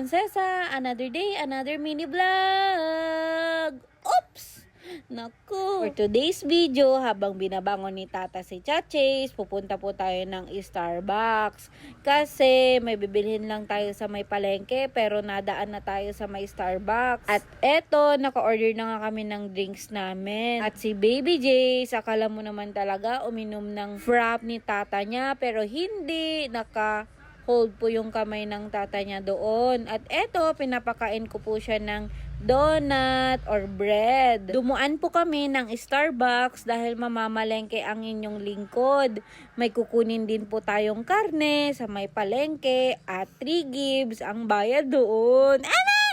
Prinsesa, another day, another mini vlog. Oops! Naku! For today's video, habang binabangon ni Tata si Chachis, pupunta po tayo ng Starbucks. Kasi may bibilhin lang tayo sa may palengke, pero nadaan na tayo sa may Starbucks. At eto, naka-order na nga kami ng drinks namin. At si Baby Jace, akala mo naman talaga uminom ng frap ni Tata niya, pero hindi, hold po yung kamay ng tata niya doon. At eto, pinapakain ko po siya ng donut or bread. Dumuan po kami ng Starbucks dahil mamamalengke ang inyong lingkod. May kukunin din po tayong karne sa may palengke at 3 gibs ang bayad doon.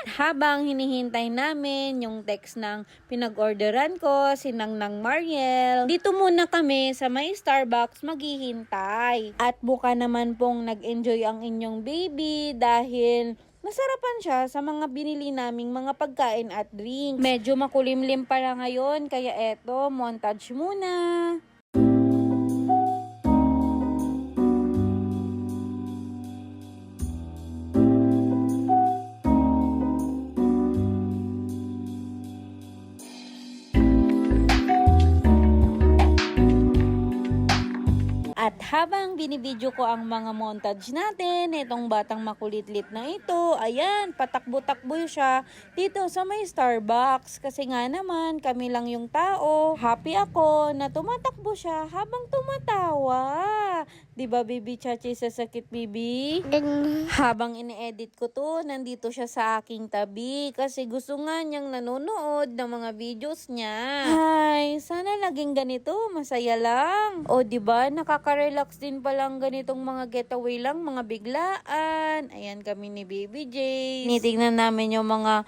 Habang hinihintay namin yung text ng pinag-orderan ko, si Nangnang Mariel, dito muna kami sa may Starbucks maghihintay. At buka naman pong nag-enjoy ang inyong baby dahil masarapan siya sa mga binili naming mga pagkain at drinks. Medyo makulimlim para ngayon, kaya eto, montage muna. At habang binibidyo ko ang mga montage natin, itong batang makulitlit na ito, ayan, patakbo-takbo siya dito sa may Starbucks. Kasi nga naman, kami lang yung tao. Happy ako na tumatakbo siya habang tumatawa. Diba, Baby Chachi, sa sakit, Bibi? Habang ini-edit ko to, nandito siya sa aking tabi. Kasi gusto nga niyang nanonood ng mga videos niya. Ay, sana laging ganito, masaya lang. O, diba, nakaka-relax din palang ganitong mga getaway lang, mga biglaan. Ayan kami ni Baby Jace. Tinitingnan namin yung mga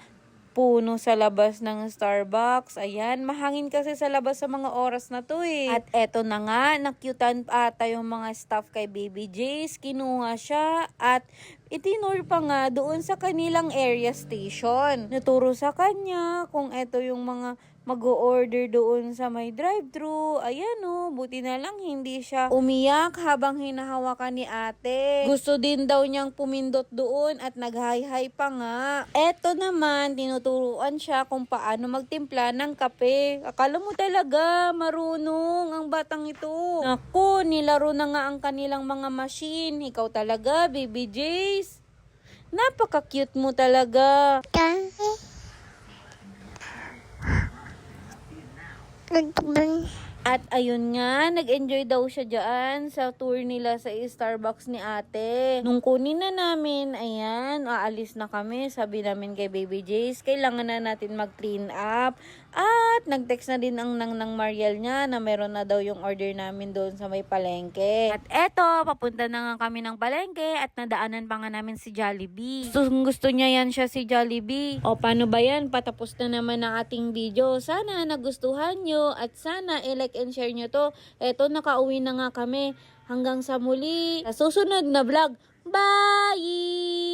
puno sa labas ng Starbucks. Ayan, mahangin kasi sa labas sa mga oras na to eh. At eto na nga, nakyutan ata yung mga staff kay Baby Jace. Kinuha siya at itinur pa nga doon sa kanilang area station. Naturo sa kanya kung eto yung mga mag-o-order doon sa may drive-thru. Ayan o, buti na lang hindi siya umiyak habang hinahawakan ni ate. Gusto din daw niyang pumindot doon at nag-hi-hi pa nga. Eto naman, tinuturuan siya kung paano magtimpla ng kape. Akala mo talaga marunong ang batang ito. Naku, nilaro na nga ang kanilang mga machine. Ikaw talaga, Baby Jace. Napaka-cute mo talaga. At ayun nga, nag-enjoy daw siya dyan sa tour nila sa Starbucks ni ate. Nung kunin na namin, ayan, aalis na kami. Sabi namin kay Baby Jace, kailangan na natin mag-clean up. At nag-text na din ang Nangnang Mariel niya na meron na daw yung order namin doon sa may palengke. At eto, papunta na nga kami ng palengke at nadaanan pa nga namin si Jollibee. Gusto niya yan siya si Jollibee. O paano ba yan? Patapos na naman ang ating video. Sana nagustuhan nyo at sana i-like and share nyo to. Eto, nakauwi na nga kami. Hanggang sa muli, sa susunod na vlog. Bye!